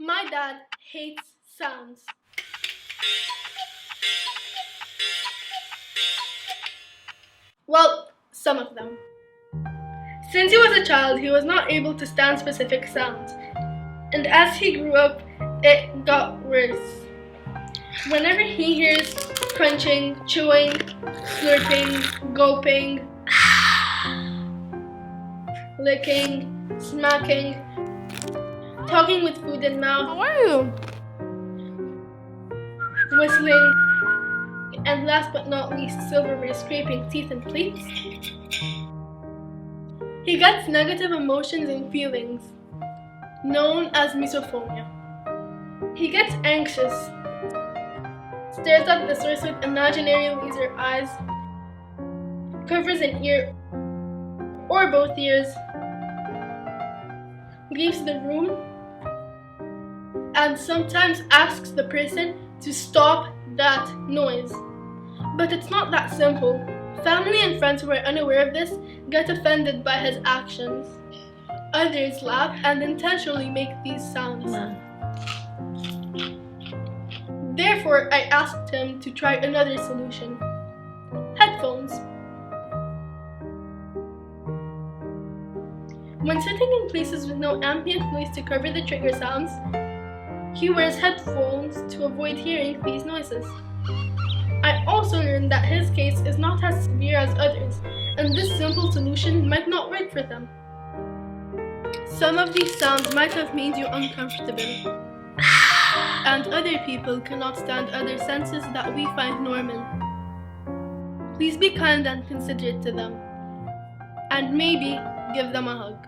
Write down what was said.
My dad hates sounds. Well, some of them. Since he was a child, he was not able to stand specific sounds. And as he grew up, it got worse. Whenever he hears crunching, chewing, slurping, gulping, licking, smacking, talking with food in mouth, How are you? whistling, and last but not least, silverware scraping teeth and plates, he gets negative emotions and feelings, known as misophonia. He gets anxious, stares at the source with imaginary laser eyes, covers an ear or both ears, leaves the room, and sometimes asks the person to stop that noise. But it's not that simple. Family and friends who are unaware of this get offended by his actions. Others laugh and intentionally make these sounds. Therefore, I asked him to try another solution: headphones. When sitting in places with no ambient noise to cover the trigger sounds, he wears headphones to avoid hearing these noises. I also learned that his case is not as severe as others, and this simple solution might not work for them. Some of these sounds might have made you uncomfortable, and other people cannot stand other senses that we find normal. Please be kind and considerate to them, and maybe give them a hug.